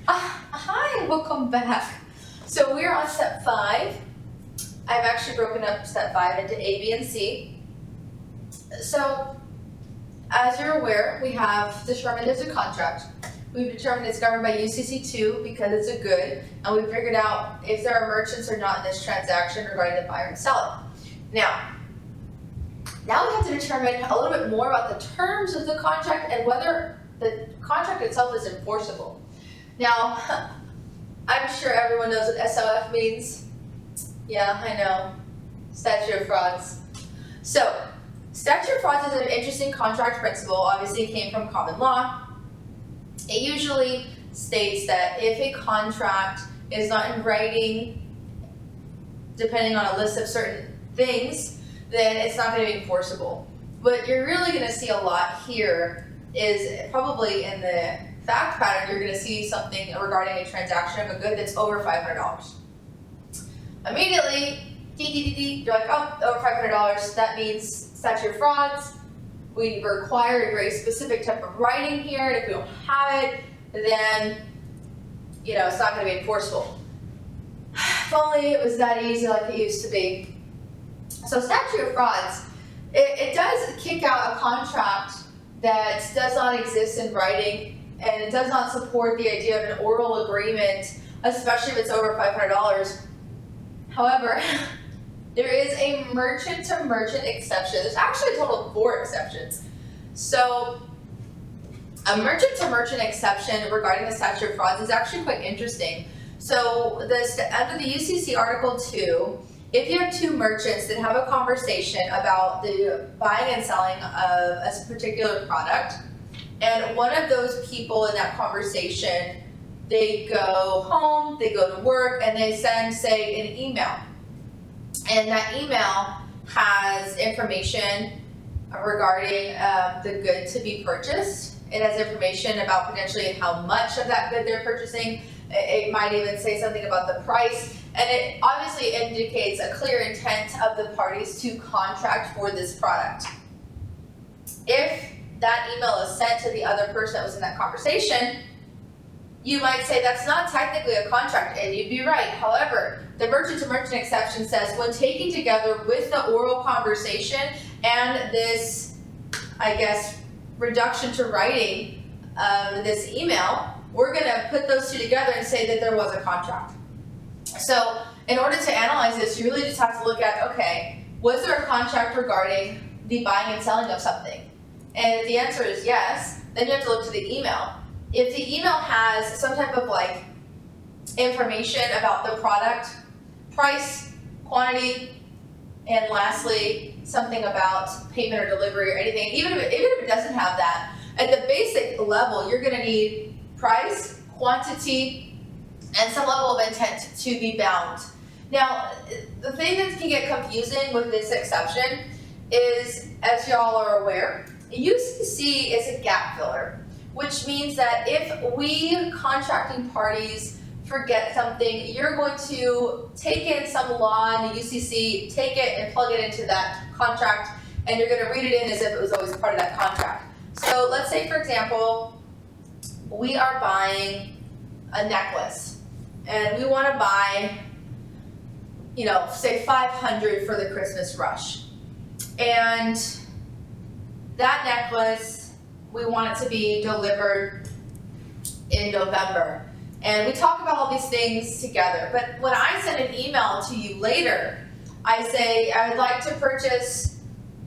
Hi, welcome back. So we're on step 5. I've actually broken up step 5 into A, B, and C. So, as you're aware, we have determined it's a contract. We've determined it's governed by UCC 2 because it's a good, and we figured out if there are merchants or not in this transaction regarding the buyer and seller. Now we have to determine a little bit more about the terms of the contract and whether the contract itself is enforceable. Now, I'm sure everyone knows what SOF means. Yeah, I know. Statute of frauds. So, statute of frauds is an interesting contract principle. Obviously, it came from common law. It usually states that if a contract is not in writing, depending on a list of certain things, then it's not going to be enforceable. What you're really going to see a lot here is probably in the fact pattern, you're going to see something regarding a transaction of a good that's over $500. Immediately, you're like, oh, over $500, that means statute of frauds. We require a very specific type of writing here, and if we don't have it, then, it's not going to be enforceable. If only it was that easy like it used to be. So statute of frauds, it does kick out a contract that does not exist in writing, and it does not support the idea of an oral agreement, especially if it's over $500. However, there is a merchant-to-merchant exception. There's actually a total of 4 exceptions. So, a merchant-to-merchant exception regarding the statute of frauds is actually quite interesting. So, under the UCC Article 2, if you have 2 merchants that have a conversation about the buying and selling of a particular product, and one of those people in that conversation, they go home, they go to work, and they send, say, an email. And that email has information regarding the good to be purchased. It has information about potentially how much of that good they're purchasing. It might even say something about the price. And it obviously indicates a clear intent of the parties to contract for this product. If that email is sent to the other person that was in that conversation, you might say that's not technically a contract, and you'd be right. However, the merchant-to-merchant exception says when taken together with the oral conversation and this, reduction to writing this email, we're going to put those 2 together and say that there was a contract. So, in order to analyze this, you really just have to look at, okay, was there a contract regarding the buying and selling of something? And if the answer is yes, then you have to look to the email. If the email has some type of information about the product, price, quantity, and lastly, something about payment or delivery or anything, even if it doesn't have that, at the basic level, you're going to need price, quantity, and some level of intent to be bound. Now, the thing that can get confusing with this exception is, as y'all are aware, UCC is a gap filler, which means that if we contracting parties forget something, you're going to take in some law in the UCC, take it and plug it into that contract, and you're going to read it in as if it was always part of that contract. So let's say, for example, we are buying a necklace, and we want to buy, say 500 for the Christmas rush. And that necklace, we want it to be delivered in November. And we talk about all these things together. But when I send an email to you later, I say, I would like to purchase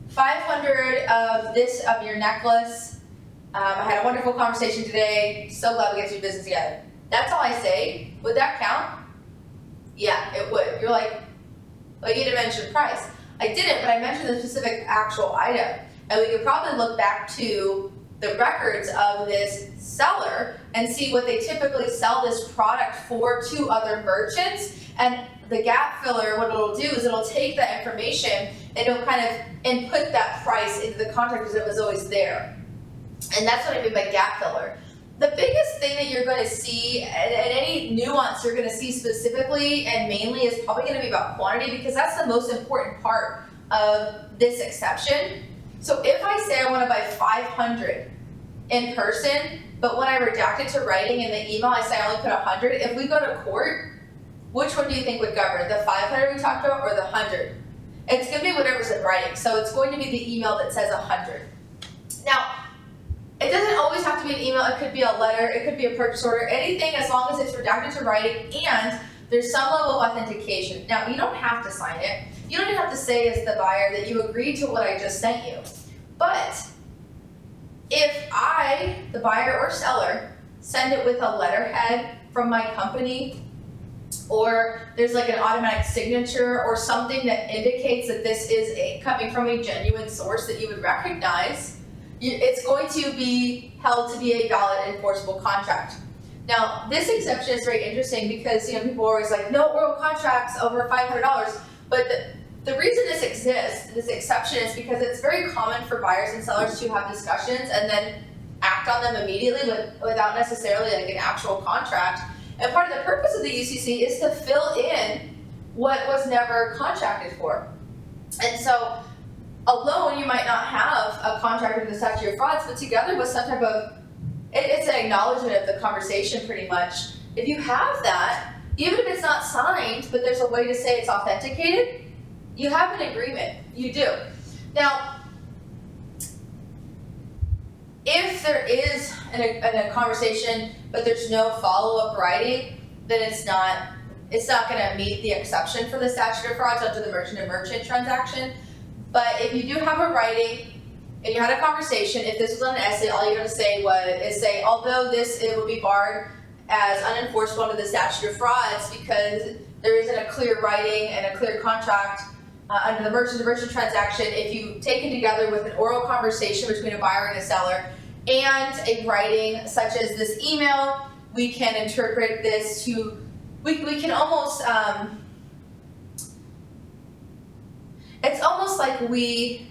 500 of your necklace. I had a wonderful conversation today. So glad we get to do business together. That's all I say. Would that count? Yeah, it would. You're like, well, you didn't mention price. I didn't, but I mentioned the specific actual item. And we could probably look back to the records of this seller and see what they typically sell this product for to other merchants. And the gap filler, what it'll do is it'll take that information and it'll kind of input that price into the contract because it was always there. And that's what I mean by gap filler. The biggest thing that you're going to see, and any nuance you're going to see specifically and mainly, is probably going to be about quantity, because that's the most important part of this exception. So if I say I want to buy 500 in person, but when I redact it to writing in the email, I say I only put 100. If we go to court, which one do you think would govern? The 500 we talked about or the 100? It's going to be whatever's in writing. So it's going to be the email that says 100. Now, it doesn't always have to be an email. It could be a letter. It could be a purchase order. Anything as long as it's redacted to writing and there's some level of authentication. Now, you don't have to sign it. You don't even have to say as the buyer that you agreed to what I just sent you. But if I, the buyer or seller, send it with a letterhead from my company, or there's like an automatic signature or something that indicates that this is coming from a genuine source that you would recognize, it's going to be held to be a valid enforceable contract. Now, this exception is very interesting because people are always like, no oral contracts over $500. But the reason this exists, this exception, is because it's very common for buyers and sellers to have discussions and then act on them immediately without necessarily like an actual contract. And part of the purpose of the UCC is to fill in what was never contracted for. And so alone, you might not have a contract under the statute of frauds, but together with some type of, it's an acknowledgement of the conversation pretty much. If you have that, even if it's not signed, but there's a way to say it's authenticated, you have an agreement. You do. Now, if there is a conversation, but there's no follow-up writing, then it's not going to meet the exception for the statute of frauds under the merchant-to-merchant transaction. But if you do have a writing and you had a conversation, if this was on an essay, all you got to say is say, although it would be barred as unenforceable under the statute of frauds because there isn't a clear writing and a clear contract under the merchant-to-merchant transaction, if you taken together with an oral conversation between a buyer and a seller and a writing such as this email, we can interpret this to, we can almost, it's almost like we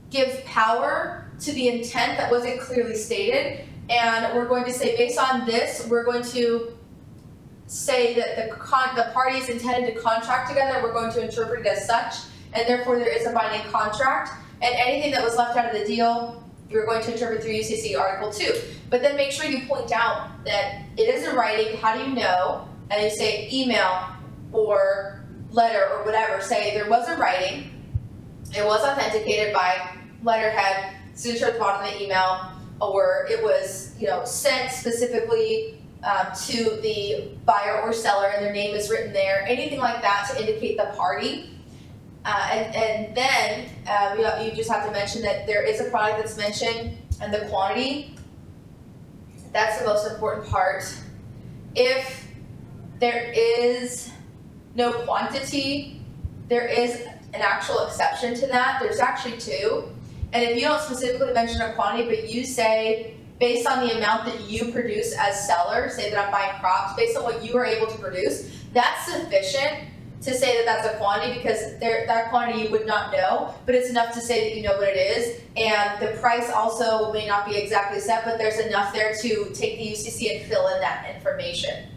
give power to the intent that wasn't clearly stated, and we're going to say, based on this, we're going to say that the parties intended to contract together, we're going to interpret it as such, and therefore there is a binding contract, and anything that was left out of the deal, you're going to interpret through UCC Article 2. But then make sure you point out that it is in writing. How do you know? And you say email or letter or whatever. Say there was a writing, it was authenticated by letterhead, signature at the bottom of the email, or it was sent specifically to the buyer or seller and their name is written there, anything like that to indicate the party. And then you just have to mention that there is a product that's mentioned and the quantity. That's the most important part. If there is no quantity, there is an actual exception to that. There's actually two. And if you don't specifically mention a quantity, but you say, based on the amount that you produce as seller, say that I'm buying crops, based on what you are able to produce, that's sufficient to say that that's a quantity, because that quantity you would not know, but it's enough to say that you know what it is. And the price also may not be exactly set, but there's enough there to take the UCC and fill in that information.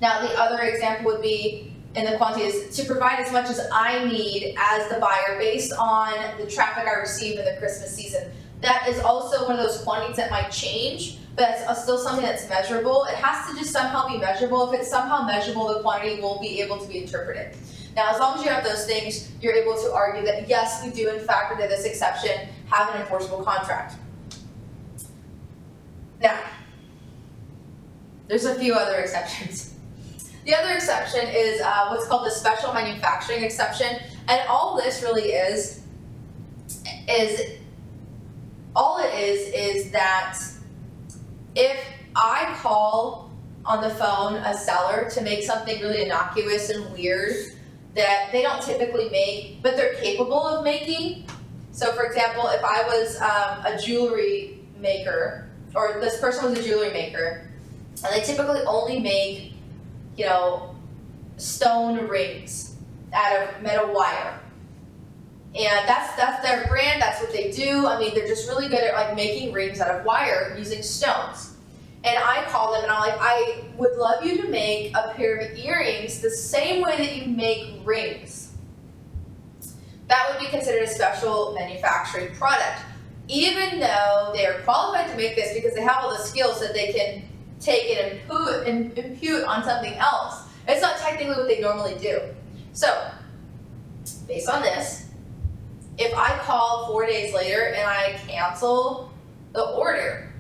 Now, the other example would be, in the quantity, is to provide as much as I need as the buyer based on the traffic I receive in the Christmas season. That is also one of those quantities that might change, but it's still something that's measurable. It has to just somehow be measurable. If it's somehow measurable, the quantity will be able to be interpreted. Now, as long as you have those things, you're able to argue that yes, we do in fact, under this exception, have an enforceable contract. Now, there's a few other exceptions. The other exception is what's called the special manufacturing exception, and all this really is that if I call on the phone a seller to make something really innocuous and weird that they don't typically make, but they're capable of making. So for example, if I was a jewelry maker, or this person was a jewelry maker, and they typically only make, stone rings out of metal wire. And that's their brand, that's what they do. I mean, they're just really good at making rings out of wire using stones. And I call them and I'm like, I would love you to make a pair of earrings the same way that you make rings. That would be considered a special manufacturing product. even though they are qualified to make this because they have all the skills that they can take it and impute on something else, it's not technically what they normally do. So, based on this, if I call 4 days later and I cancel the order,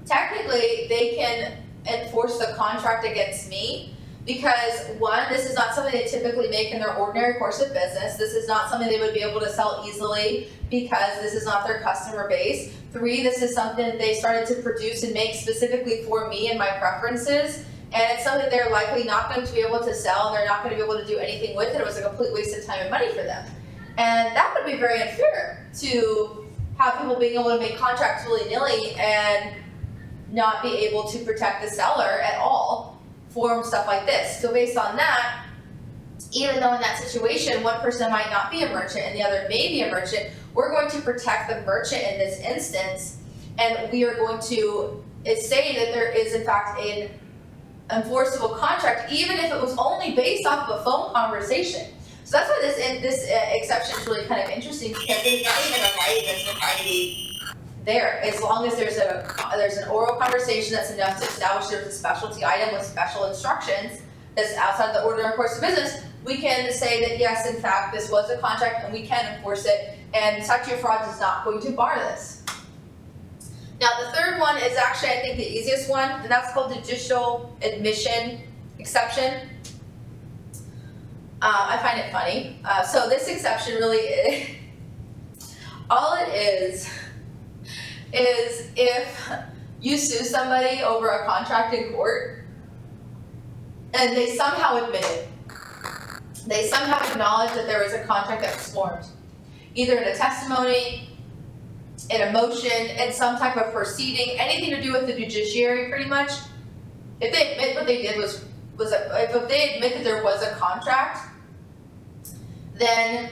technically they can enforce the contract against me because, one, this is not something they typically make in their ordinary course of business. This is not something they would be able to sell easily because this is not their customer base. 3, this is something that they started to produce and make specifically for me and my preferences. And it's something they're likely not going to be able to sell, and they're not going to be able to do anything with it. It was a complete waste of time and money for them. And that would be very unfair to have people being able to make contracts willy-nilly and not be able to protect the seller at all for stuff like this. So based on that, even though in that situation one person might not be a merchant and the other may be a merchant, we're going to protect the merchant in this instance, and we are going to say that there is in fact an enforceable contract, even if it was only based off of a phone conversation. So that's why this exception is really kind of interesting, because there's not even a right that's entirely there. As long as there's an oral conversation that's enough to establish there's a specialty item with special instructions that's outside the ordinary course of business, we can say that yes, in fact, this was a contract and we can enforce it, and statute of frauds is not going to bar this. Now, the third one is actually, I think, the easiest one, and that's called the judicial admission exception. I find it funny. So this exception really, all it is if you sue somebody over a contract in court and they somehow admit it, they somehow acknowledge that there was a contract that was formed, either in a testimony, in a motion, in some type of proceeding, anything to do with the judiciary pretty much. If they admit what they did was if they admit that there was a contract, then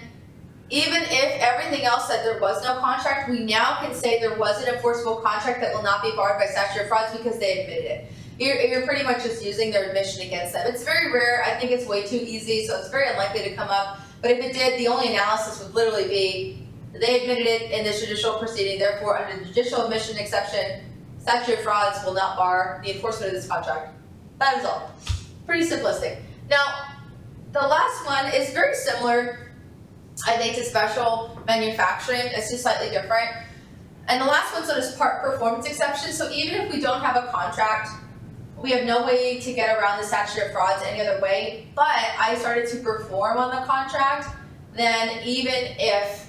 even if everything else said there was no contract, we now can say there was an enforceable contract that will not be barred by statute of frauds because they admitted it. You're pretty much just using their admission against them. It's very rare. I think it's way too easy, so it's very unlikely to come up. But if it did, the only analysis would literally be they admitted it in this judicial proceeding, therefore under the judicial admission exception, statute of frauds will not bar the enforcement of this contract. That is all. Pretty simplistic. Now, the last one is very similar, I think, to special manufacturing. It's just slightly different. And the last one's is part performance exception. So even if we don't have a contract, we have no way to get around the statute of frauds any other way, but I started to perform on the contract, then even if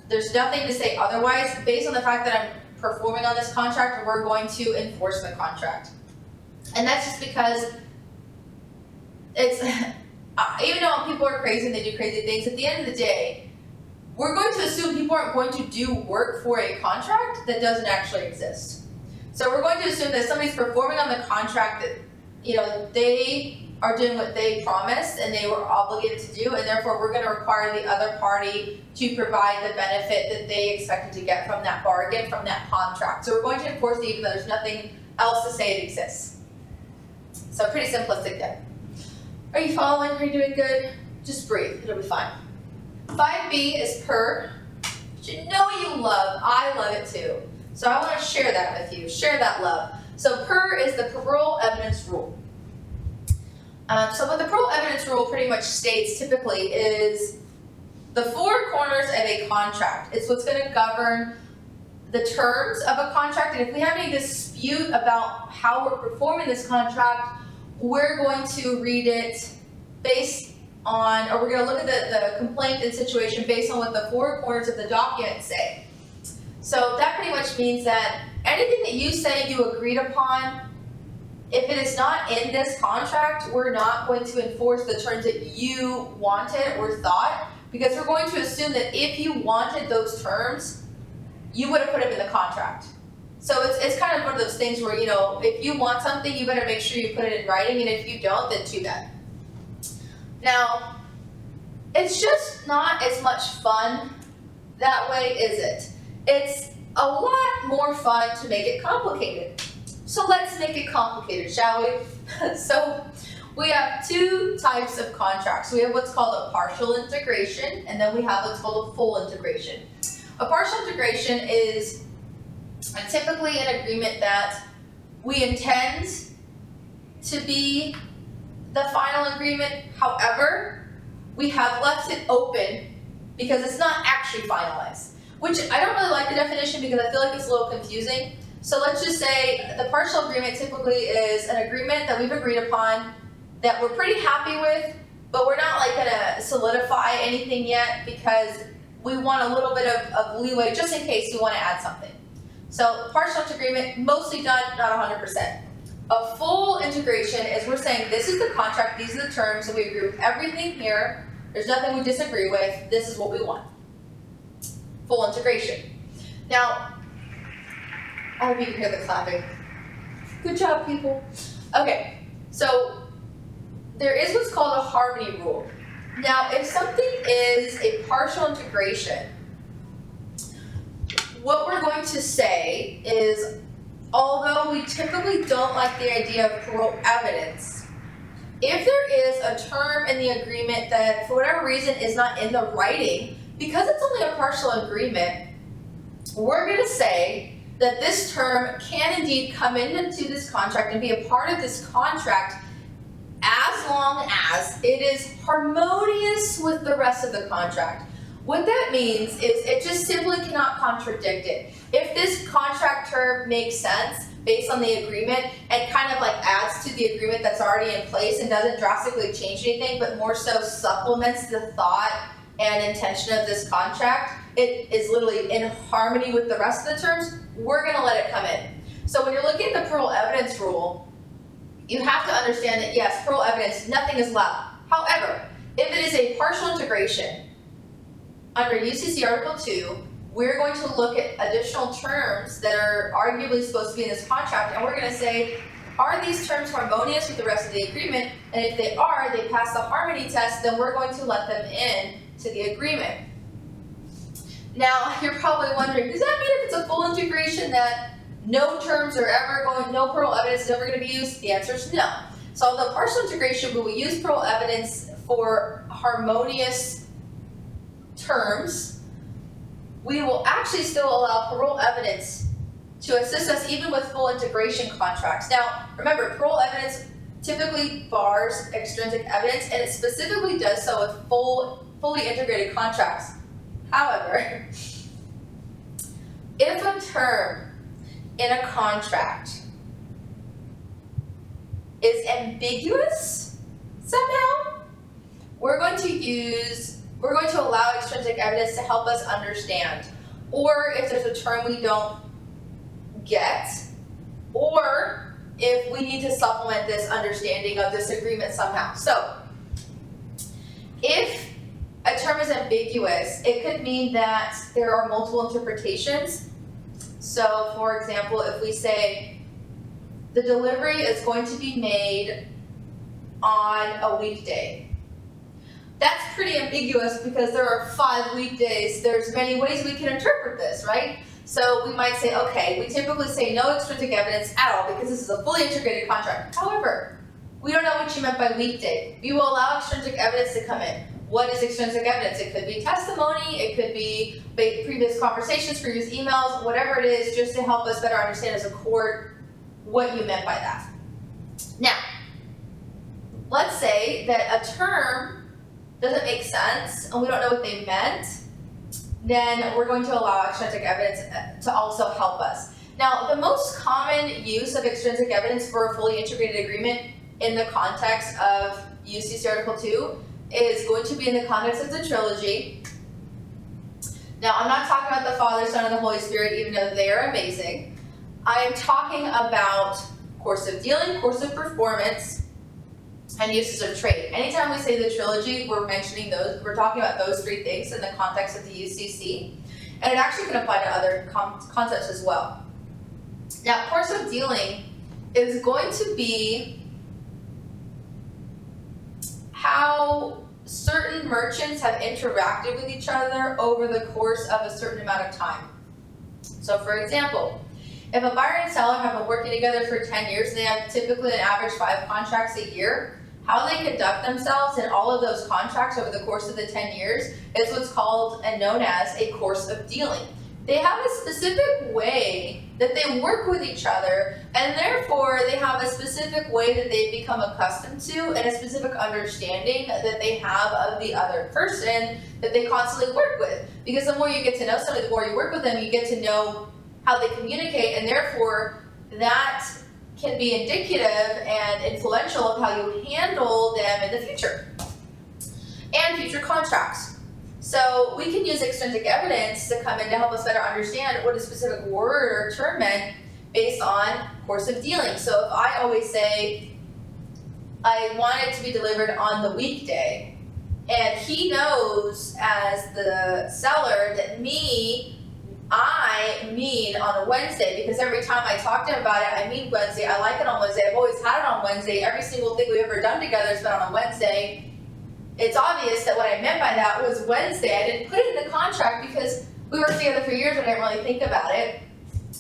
there's nothing to say otherwise, based on the fact that I'm performing on this contract, we're going to enforce the contract. And that's just because it's, even though people are crazy and they do crazy things, at the end of the day, we're going to assume people aren't going to do work for a contract that doesn't actually exist. So we're going to assume that somebody's performing on the contract that, they are doing what they promised and they were obligated to do, and therefore we're going to require the other party to provide the benefit that they expected to get from that bargain, from that contract. So we're going to enforce it even though there's nothing else to say it exists. So pretty simplistic there. Are you following? Are you doing good? Just breathe. It'll be fine. 5B is per, which you know you love. I love it too. So I want to share that with you. Share that love. So per is the parole evidence rule. So what the parole evidence rule pretty much states typically is the four corners of a contract. It's what's going to govern the terms of a contract. And if we have any dispute about how we're performing this contract, we're going to read it based on, or we're going to look at the complaint and situation based on what the four corners of the document say. So that pretty much means that anything that you say you agreed upon, if it is not in this contract, we're not going to enforce the terms that you wanted or thought, because we're going to assume that if you wanted those terms, you would have put them in the contract. So it's kind of one of those things where, if you want something, you better make sure you put it in writing, and if you don't, then too bad. Now, it's just not as much fun that way, is it? It's a lot more fun to make it complicated. So let's make it complicated, shall we? So we have two types of contracts. We have what's called a partial integration, and then we have what's called a full integration. A partial integration is typically an agreement that we intend to be the final agreement. However, we have left it open because it's not actually finalized, which I don't really like the definition because I feel like it's a little confusing. So let's just say the partial agreement typically is an agreement that we've agreed upon that we're pretty happy with, but we're not like gonna solidify anything yet because we want a little bit of leeway just in case we wanna add something. So partial agreement, mostly done, not 100%. A full integration is we're saying this is the contract, these are the terms, and we agree with everything here. There's nothing we disagree with, this is what we want. Full integration. Now, I hope you can hear the clapping. Good job, people. Okay, so there is what's called a harmony rule. Now, if something is a partial integration, what we're going to say is, although we typically don't like the idea of parole evidence, if there is a term in the agreement that for whatever reason is not in the writing, because it's only a partial agreement, we're going to say that this term can indeed come into this contract and be a part of this contract as long as it is harmonious with the rest of the contract. What that means is it just simply cannot contradict it. If this contract term makes sense based on the agreement and kind of like adds to the agreement that's already in place and doesn't drastically change anything, but more so supplements the thought and intention of this contract, it is literally in harmony with the rest of the terms, we're gonna let it come in. So when you're looking at the parole evidence rule, you have to understand that yes, parole evidence, nothing is allowed. However, if it is a partial integration, under UCC Article 2, we're going to look at additional terms that are arguably supposed to be in this contract, and we're going to say, are these terms harmonious with the rest of the agreement? And if they are, they pass the harmony test, then we're going to let them in to the agreement. Now, you're probably wondering, does that mean if it's a full integration that no terms are ever going, no parole evidence is ever going to be used? The answer is no. So although partial integration, we will use parole evidence for harmonious terms, we will actually still allow parole evidence to assist us even with full integration contracts. Now, remember, parole evidence typically bars extrinsic evidence, and it specifically does so with fully integrated contracts. However, if a term in a contract is ambiguous somehow, we're going to allow extrinsic evidence to help us understand. Or if there's a term we don't get, or if we need to supplement this understanding of this agreement somehow. So, if a term is ambiguous, it could mean that there are multiple interpretations. So, for example, if we say the delivery is going to be made on a weekday, that's pretty ambiguous because there are 5 weekdays. There's many ways we can interpret this, right? So we might say, okay, we typically say no extrinsic evidence at all because this is a fully integrated contract. However, we don't know what you meant by weekday. We will allow extrinsic evidence to come in. What is extrinsic evidence? It could be testimony, it could be previous conversations, previous emails, whatever it is, just to help us better understand as a court what you meant by that. Now, let's say that a term doesn't make sense and we don't know what they meant, then we're going to allow extrinsic evidence to also help us. Now, the most common use of extrinsic evidence for a fully integrated agreement in the context of UCC Article 2 is going to be in the context of the trilogy. Now, I'm not talking about the Father, Son, and the Holy Spirit, even though they are amazing. I am talking about course of dealing, course of performance, and uses of trade. Anytime we say the trilogy, we're mentioning those, we're talking about those 3 things in the context of the UCC. And it actually can apply to other concepts as well. Now, course of dealing is going to be how certain merchants have interacted with each other over the course of a certain amount of time. So for example, if a buyer and seller have been working together for 10 years, they have typically an average 5 contracts a year. how they conduct themselves in all of those contracts over the course of the 10 years is what's called and known as a course of dealing. They have a specific way that they work with each other, and therefore they have a specific way that they've become accustomed to and a specific understanding that they have of the other person that they constantly work with. Because the more you get to know somebody, the more you work with them, you get to know how they communicate, and therefore that can be indicative and influential of how you handle them in the future and future contracts. So we can use extrinsic evidence to come in to help us better understand what a specific word or term meant based on course of dealing. So if I always say, I want it to be delivered on the weekday, and he knows as the seller that I mean on a Wednesday, because every time I talk to him about it, I mean Wednesday, I like it on Wednesday, I've always had it on Wednesday, every single thing we've ever done together has been on a Wednesday. It's obvious that what I meant by that was Wednesday. I didn't put it in the contract because we worked together for years and I didn't really think about it,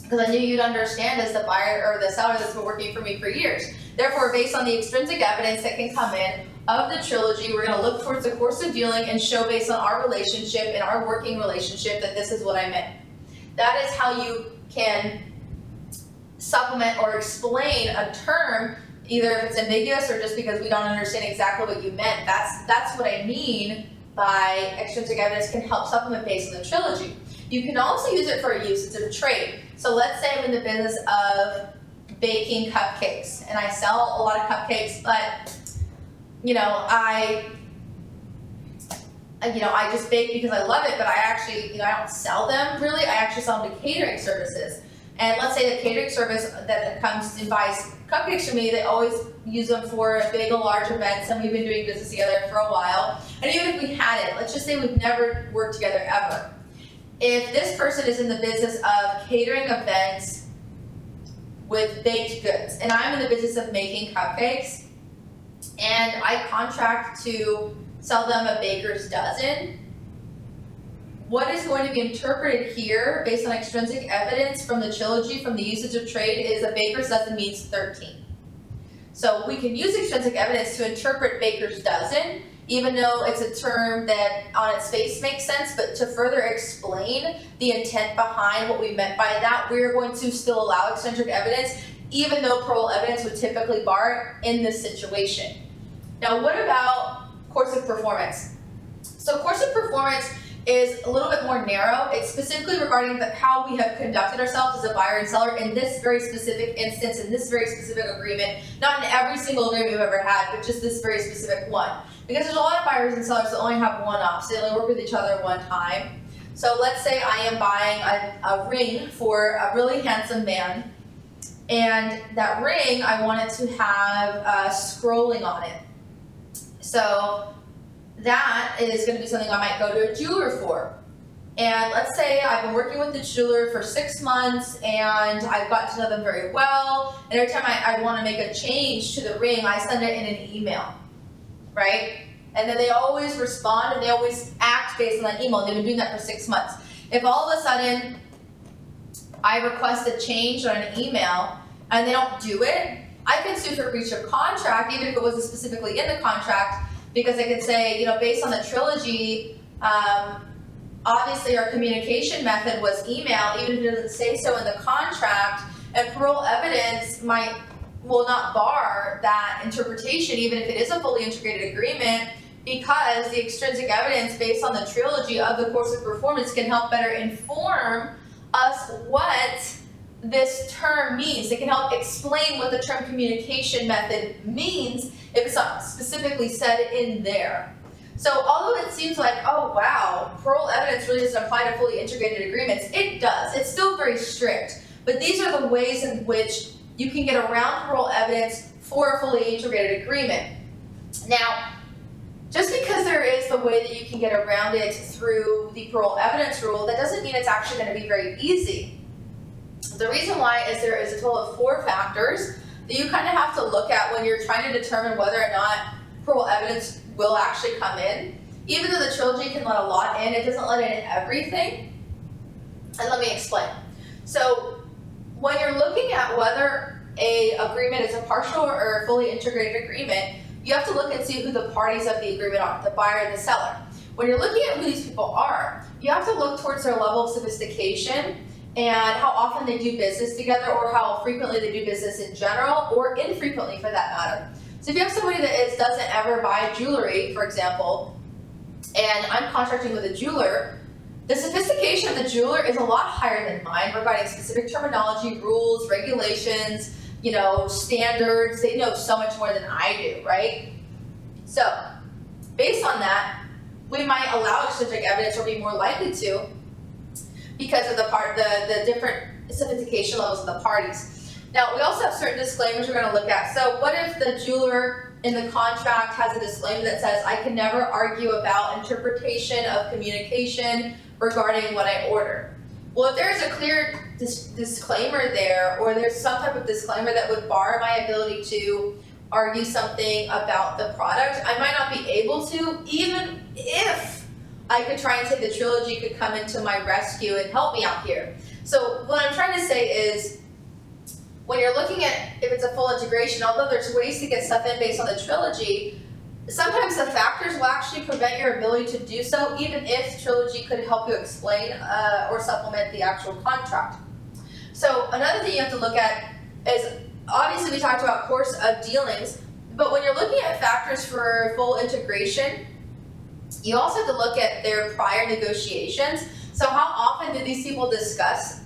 because I knew you'd understand as the buyer or the seller that's been working for me for years. Therefore, based on the extrinsic evidence that can come in of the trilogy, we're going to look towards the course of dealing and show based on our relationship and our working relationship that this is what I meant. That is how you can supplement or explain a term, either if it's ambiguous or just because we don't understand exactly what you meant. That's what I mean by extrinsic evidence can help supplement based on the trilogy. You can also use it for a usage of trade. So let's say I'm in the business of baking cupcakes and I sell a lot of cupcakes, but I just bake because I love it, but I actually, I don't sell them really. I actually sell them to catering services. And let's say the catering service that comes and buys cupcakes from me, they always use them for big or large events, and we've been doing business together for a while. And even if we hadn't, let's just say we've never worked together ever. If this person is in the business of catering events with baked goods, and I'm in the business of making cupcakes, and I contract to sell them a baker's dozen, what is going to be interpreted here based on extrinsic evidence from the trilogy, from the usage of trade, is a baker's dozen means 13. So we can use extrinsic evidence to interpret baker's dozen, even though it's a term that on its face makes sense, but to further explain the intent behind what we meant by that, we're going to still allow extrinsic evidence, even though parole evidence would typically bar it in this situation. Now, what about course of performance? So course of performance is a little bit more narrow. It's specifically regarding how we have conducted ourselves as a buyer and seller in this very specific instance, in this very specific agreement, not in every single agreement we've ever had, but just this very specific one. Because there's a lot of buyers and sellers that only have one off, so they only work with each other one time. So let's say I am buying a ring for a really handsome man, and that ring, I want it to have scrolling on it. So that is going to be something I might go to a jeweler for. And let's say I've been working with the jeweler for 6 months and I've got to know them very well. And every time I want to make a change to the ring, I send it in an email, right? And then they always respond and they always act based on that email. They've been doing that for 6 months. If all of a sudden I request a change on an email and they don't do it, I can sue for breach of contract, even if it wasn't specifically in the contract, because I could say, based on the trilogy, obviously our communication method was email, even if it doesn't say so in the contract, and parole evidence will not bar that interpretation, even if it is a fully integrated agreement, because the extrinsic evidence based on the trilogy of the course of performance can help better inform us what this term means. It can help explain what the term communication method means if it's not specifically said in there. So although it seems like, oh wow, parole evidence really doesn't apply to fully integrated agreements, it does. It's still very strict. But these are the ways in which you can get around parole evidence for a fully integrated agreement. Now, just because there is the way that you can get around it through the parole evidence rule, that doesn't mean it's actually going to be very easy. The reason why is there is a total of 4 factors that you kind of have to look at when you're trying to determine whether or not parole evidence will actually come in. Even though the trilogy can let a lot in, it doesn't let in everything. And let me explain. So when you're looking at whether a agreement is a partial or a fully integrated agreement, you have to look and see who the parties of the agreement are, the buyer and the seller. When you're looking at who these people are, you have to look towards their level of sophistication and how often they do business together, or how frequently they do business in general, or infrequently for that matter. So if you have somebody that doesn't ever buy jewelry, for example, and I'm contracting with a jeweler, the sophistication of the jeweler is a lot higher than mine regarding specific terminology, rules, regulations, standards. They know so much more than I do, right? So, based on that, we might allow extrinsic evidence, or be more likely to, because of the different sophistication levels of the parties. Now, we also have certain disclaimers we're going to look at. So, what if the jeweler in the contract has a disclaimer that says, I can never argue about interpretation of communication regarding what I order? Well, if there's a clear disclaimer there, or there's some type of disclaimer that would bar my ability to argue something about the product, I might not be able to, even if I could try and say the Trilogy could come into my rescue and help me out here. So what I'm trying to say is, when you're looking at if it's a full integration, although there's ways to get stuff in based on the Trilogy, sometimes the factors will actually prevent your ability to do so, even if Trilogy could help you explain or supplement the actual contract. So another thing you have to look at is, obviously we talked about course of dealings, but when you're looking at factors for full integration, you also have to look at their prior negotiations. So how often did these people discuss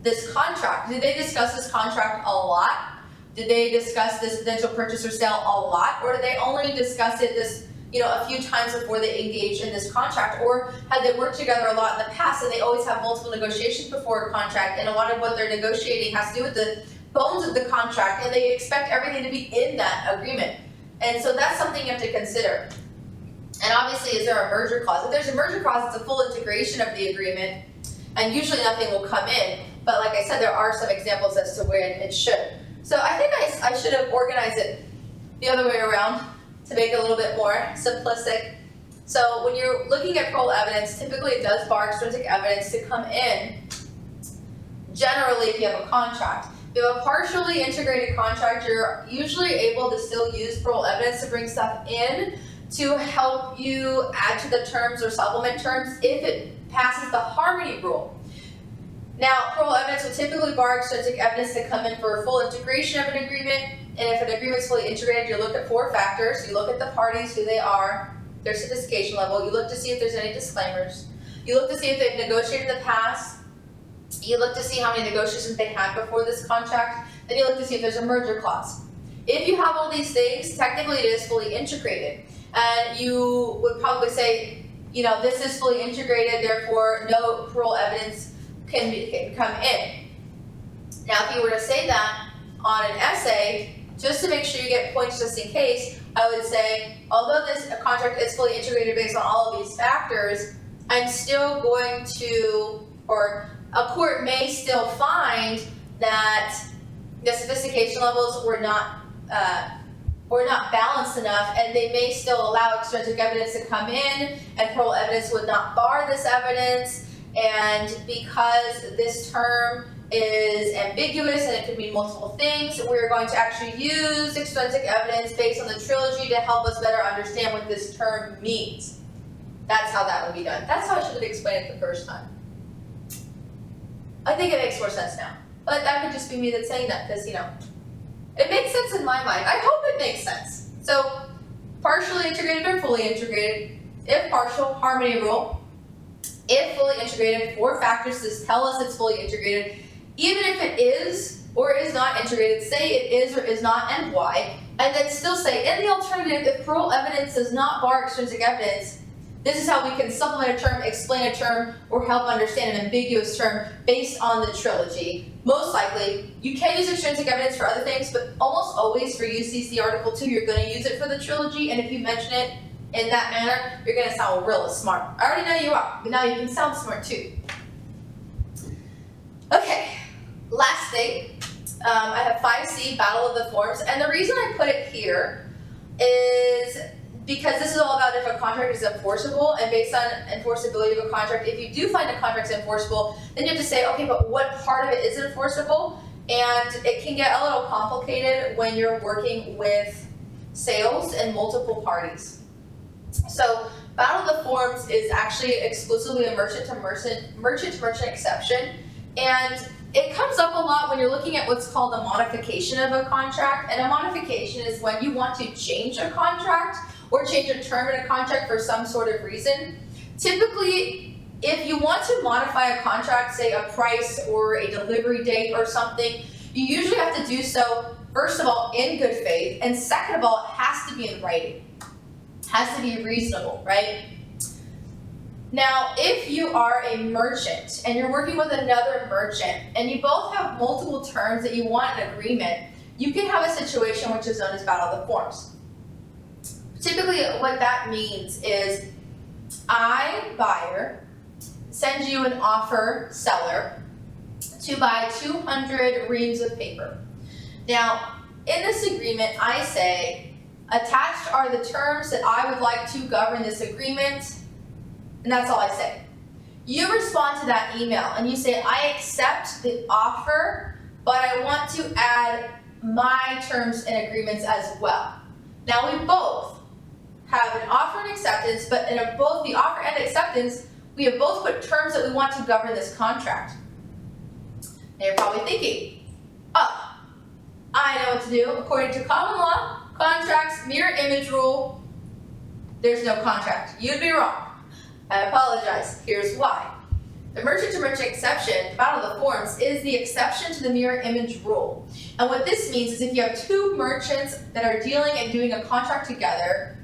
this contract? Did they discuss this contract a lot? Did they discuss this potential purchase or sale a lot? Or did they only discuss it a few times before they engaged in this contract? Or had they worked together a lot in the past and they always have multiple negotiations before a contract, and a lot of what they're negotiating has to do with the bones of the contract, and they expect everything to be in that agreement? And so that's something you have to consider. And obviously, is there a merger clause? If there's a merger clause, it's a full integration of the agreement, and usually nothing will come in. But like I said, there are some examples as to where it should. So I think I should have organized it the other way around to make it a little bit more simplistic. So when you're looking at parole evidence, typically it does bar extrinsic evidence to come in, generally if you have a contract. If you have a partially integrated contract, you're usually able to still use parole evidence to bring stuff in to help you add to the terms or supplement terms if it passes the harmony rule. Now, parole evidence will typically bar extrinsic evidence to come in for a full integration of an agreement, and if an agreement is fully integrated, you look at 4 factors. You look at the parties, who they are, their sophistication level. You look to see if there's any disclaimers. You look to see if they've negotiated in the past. You look to see how many negotiations they had before this contract. Then you look to see if there's a merger clause. If you have all these things, technically it is fully integrated. And you would probably say, this is fully integrated, therefore no parole evidence can come in. Now, if you were to say that on an essay, just to make sure you get points just in case, I would say, although this contract is fully integrated based on all of these factors, I'm still going to, or a court may still find that the sophistication levels were not balanced enough, and they may still allow extrinsic evidence to come in, and parole evidence would not bar this evidence. And because this term is ambiguous and it could mean multiple things, we're going to actually use extrinsic evidence based on the Trilogy to help us better understand what this term means. That's how that would be done. That's how I should have explained it the first time. I think it makes more sense now. But that could just be me that's saying that, because, it makes sense in my mind. I hope it makes sense. So, partially integrated or fully integrated. If partial, harmony rule. If fully integrated, 4 factors to tell us it's fully integrated. Even if it is or is not integrated, say it is or is not and why. And then still say, in the alternative, if parole evidence does not bar extrinsic evidence, this is how we can supplement a term, explain a term, or help understand an ambiguous term based on the Trilogy. Most likely, you can use extrinsic evidence for other things, but almost always for UCC Article 2, you're going to use it for the Trilogy, and if you mention it in that manner, you're going to sound real smart. I already know you are, but now you can sound smart too. Okay, last thing. I have 5C, Battle of the Forms, and the reason I put it here is because this is all about if a contract is enforceable, and based on enforceability of a contract, if you do find a contract's enforceable, then you have to say, okay, but what part of it is enforceable? And it can get a little complicated when you're working with sales, and multiple parties. So Battle of the Forms is actually exclusively a merchant-to-merchant exception, and it comes up a lot when you're looking at what's called a modification of a contract. And a modification is when you want to change a contract or change a term in a contract for some sort of reason. Typically, if you want to modify a contract, say a price or a delivery date or something, you usually have to do so, first of all, in good faith, and second of all, it has to be in writing. It has to be reasonable, right? Now, if you are a merchant and you're working with another merchant and you both have multiple terms that you want an agreement, you can have a situation which is known as Battle of the Forms. Typically, what that means is I, buyer, send you an offer, seller, to buy 200 reams of paper. Now, in this agreement, I say, attached are the terms that I would like to govern this agreement, and that's all I say. You respond to that email and you say, I accept the offer, but I want to add my terms and agreements as well. Now, we both have an offer and acceptance, but in both the offer and acceptance, we have both put terms that we want to govern this contract. Now you're probably thinking, oh, I know what to do. According to common law, contracts, mirror image rule, there's no contract. You'd be wrong. I apologize. Here's why. The merchant-to-merchant exception, Battle of the Forms, is the exception to the mirror image rule. And what this means is if you have two merchants that are dealing and doing a contract together,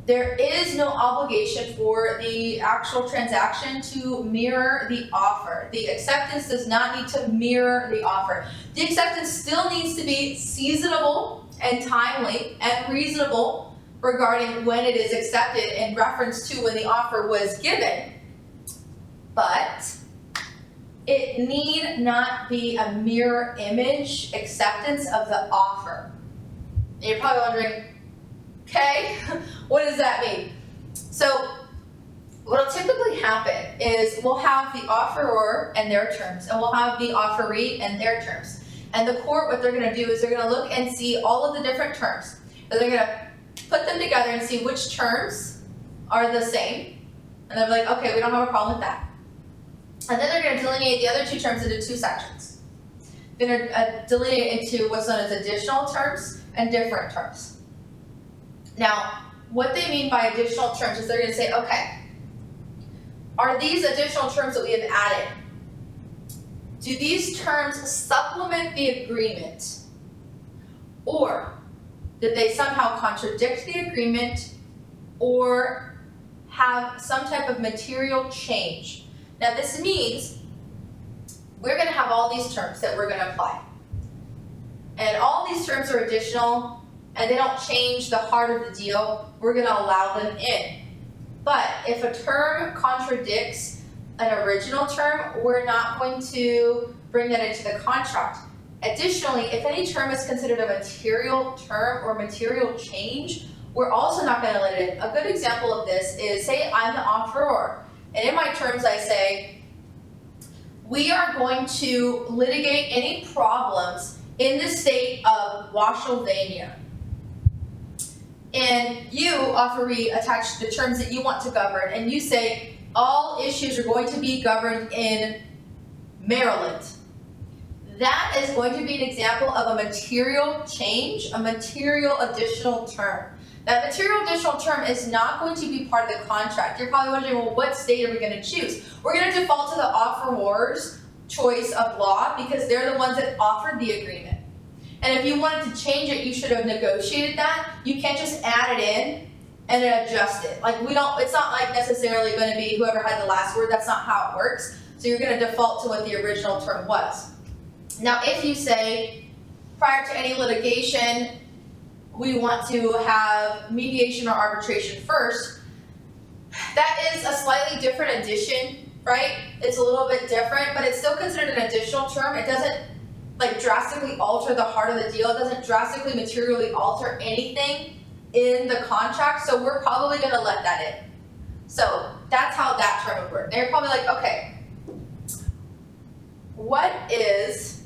there is no obligation for the actual transaction to mirror the offer. The acceptance does not need to mirror the offer. The acceptance still needs to be seasonable and timely and reasonable regarding when it is accepted in reference to when the offer was given. But it need not be a mirror image acceptance of the offer. And you're probably wondering, okay, what does that mean? So what will typically happen is we'll have the offeror and their terms, and we'll have the offeree and their terms. And the court, what they're going to do is they're going to look and see all of the different terms. And they're going to put them together and see which terms are the same. And they'll be like, okay, we don't have a problem with that. And then they're going to delineate the other two terms into two sections. They're going to delineate into what's known as additional terms and different terms. Now, what they mean by additional terms is they're going to say, okay, are these additional terms that we have added, do these terms supplement the agreement, or did they somehow contradict the agreement or have some type of material change? Now this means we're going to have all these terms that we're going to apply. And all these terms are additional and they don't change the heart of the deal. We're going to allow them in. But if a term contradicts an original term, we're not going to bring that into the contract. Additionally, if any term is considered a material term or material change, we're also not going to let it in. A good example of this is, say I'm the offeror, and in my terms I say, we are going to litigate any problems in the state of Washylvania. And you, offeree, attach the terms that you want to govern, and you say all issues are going to be governed in Maryland. That is going to be an example of a material change, a material additional term. That material additional term is not going to be part of the contract. You're probably wondering, well, what state are we going to choose? We're going to default to the offeror's choice of law because they're the ones that offered the agreement. And if you wanted to change it, you should have negotiated that. You can't just add it in and then adjust it. Like it's not like necessarily going to be whoever had the last word. That's not how it works. So you're going to default to what the original term was. Now, if you say, prior to any litigation, we want to have mediation or arbitration first, that is a slightly different addition, right? It's a little bit different, but it's still considered an additional term. It doesn't drastically alter the heart of the deal. It doesn't drastically materially alter anything in the contract, so we're probably going to let that in. So that's how that term would work. Now you're probably like, okay, what is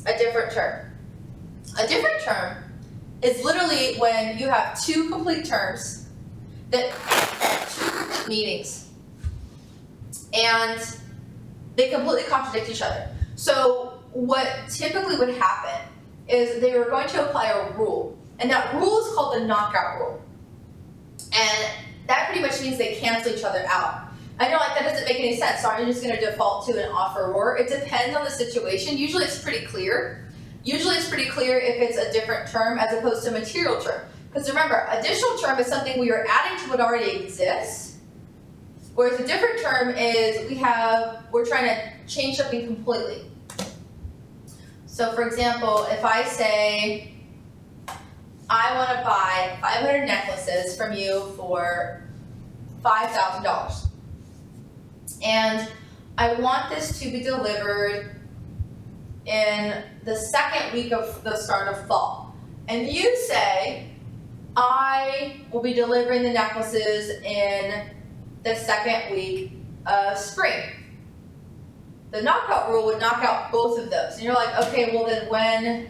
a different term? A different term is literally when you have two complete terms that two meanings, and they completely contradict each other. So what typically would happen is they were going to apply a rule, and that rule is called the knockout rule. And that pretty much means they cancel each other out. I know, like, that doesn't make any sense, so I'm just going to default to an offeror. It depends on the situation. Usually it's pretty clear. Usually it's pretty clear if it's a different term as opposed to a material term. Because remember, additional term is something we are adding to what already exists, whereas a different term is we're trying to change something completely. So for example, if I say, I want to buy 500 necklaces from you for $5,000. And I want this to be delivered in the second week of the start of fall. And you say, I will be delivering the necklaces in the second week of spring. The knockout rule would knock out both of those. And you're like, okay, well then when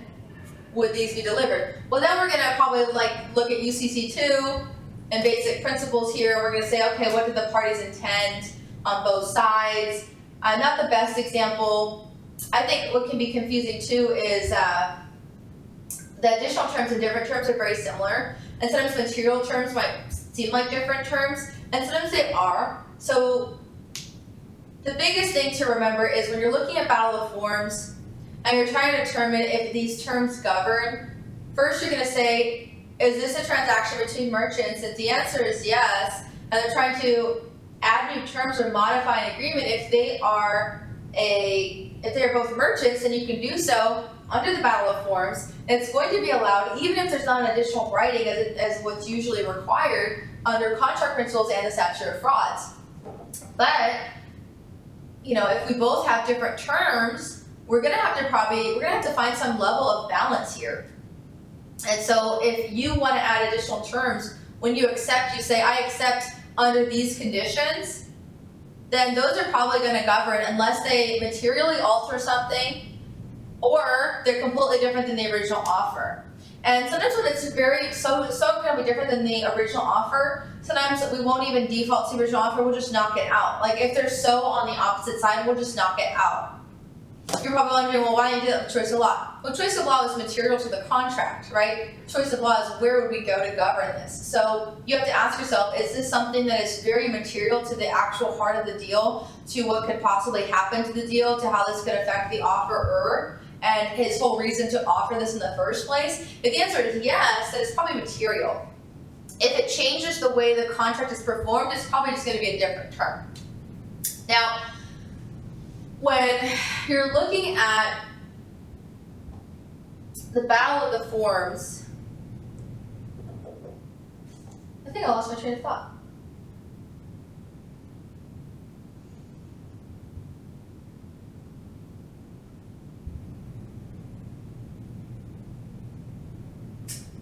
would these be delivered? Well, then we're gonna probably look at UCC2 and basic principles here. We're gonna say, okay, what did the parties intend on both sides? Not the best example. I think what can be confusing too is the additional terms and different terms are very similar. And sometimes material terms might seem like different terms, and sometimes they are. So the biggest thing to remember is when you're looking at Battle of Forms and you're trying to determine if these terms govern, first you're going to say, is this a transaction between merchants? If the answer is yes, and they're trying to add new terms or modify an agreement, if they are both merchants, then you can do so under the Battle of Forms. It's going to be allowed even if there's not an additional writing as what's usually required under contract principles and the statute of frauds. But if we both have different terms, we're gonna have to find some level of balance here. And so if you want to add additional terms, when you accept, you say, I accept under these conditions, then those are probably going to govern unless they materially alter something or they're completely different than the original offer. And sometimes when it's so going to be different than the original offer, sometimes we won't even default to the original offer, we'll just knock it out. Like if they're so on the opposite side, we'll just knock it out. You're probably wondering, well, why do you do that with choice of law? Well, choice of law is material to the contract, right? Choice of law is where would we go to govern this? So you have to ask yourself, is this something that is very material to the actual heart of the deal, to what could possibly happen to the deal, to how this could affect the offeror and his whole reason to offer this in the first place? If the answer is yes, then it's probably material. If it changes the way the contract is performed, it's probably just going to be a different term. Now, when you're looking at the Battle of the Forms, I think I lost my train of thought.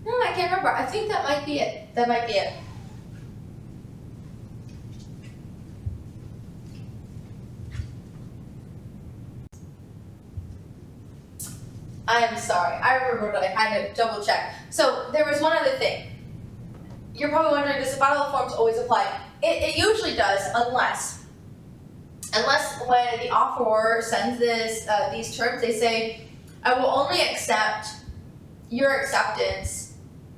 No, I can't remember. I think that might be it. I'm sorry, I remembered what I had to double check. So there was one other thing. You're probably wondering, does the Battle of Forms always apply? It usually does, unless when the offeror sends these terms, they say, I will only accept your acceptance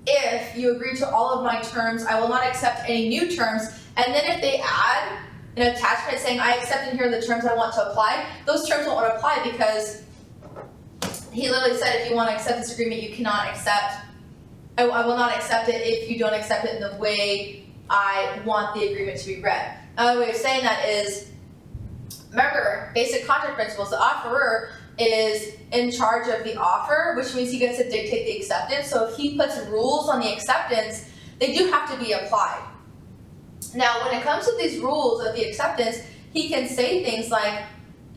if you agree to all of my terms. I will not accept any new terms. And then if they add an attachment saying, I accept and here are the terms I want to apply, those terms won't apply because he literally said, if you want to accept this agreement, you cannot accept, I will not accept it if you don't accept it in the way I want the agreement to be read. Another way of saying that is, remember, basic contract principles, the offeror is in charge of the offer, which means he gets to dictate the acceptance. So if he puts rules on the acceptance, they do have to be applied. Now, when it comes to these rules of the acceptance, he can say things like,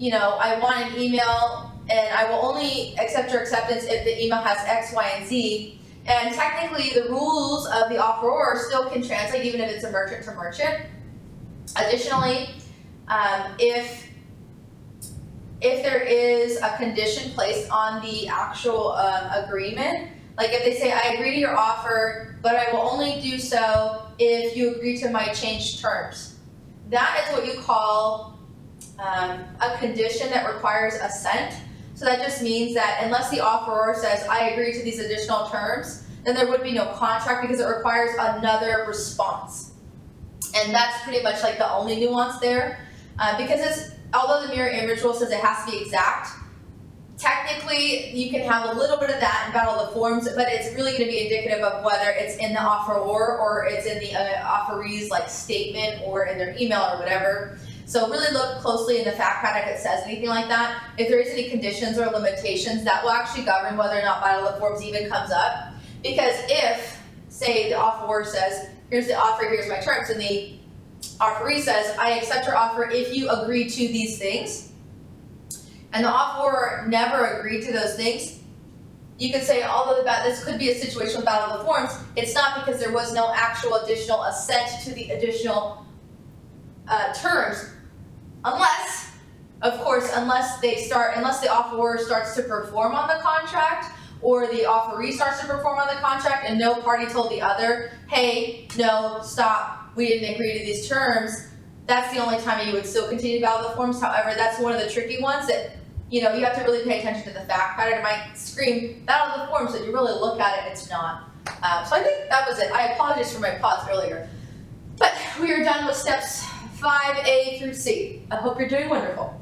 I want an email and I will only accept your acceptance if the email has X, Y, and Z. And technically, the rules of the offeror still can translate even if it's a merchant to merchant. Additionally, if there is a condition placed on the actual agreement, Like if they say, I agree to your offer, but I will only do so if you agree to my changed terms. That is what you call a condition that requires assent. So that just means that unless the offeror says, I agree to these additional terms, then there would be no contract because it requires another response. And that's pretty much like the only nuance there. Because although the mirror image rule says it has to be exact, technically you can have a little bit of that in Battle of the Forms, but it's really going to be indicative of whether it's in the offeror or it's in the offeree's like statement or in their email or whatever. So really look closely in the fact pattern if it says anything like that. If there is any conditions or limitations, that will actually govern whether or not Battle of the Forms even comes up. Because if, say, the offeror says, here's the offer, here's my terms, and the offeree says, I accept your offer if you agree to these things, and the offeror never agreed to those things, you could say, although this could be a situation with Battle of the Forms, it's not because there was no actual additional assent to the additional terms, unless the offeror starts to perform on the contract, or the offeree starts to perform on the contract and no party told the other, hey, no, stop, we didn't agree to these terms. That's the only time you would still continue to Battle of the Forms. However, that's one of the tricky ones that, you have to really pay attention to the fact pattern. It might scream Battle of the Forms, but you really look at it, it's not. So I think that was it. I apologize for my pause earlier. But we are done with steps 5A through C. I hope you're doing wonderful.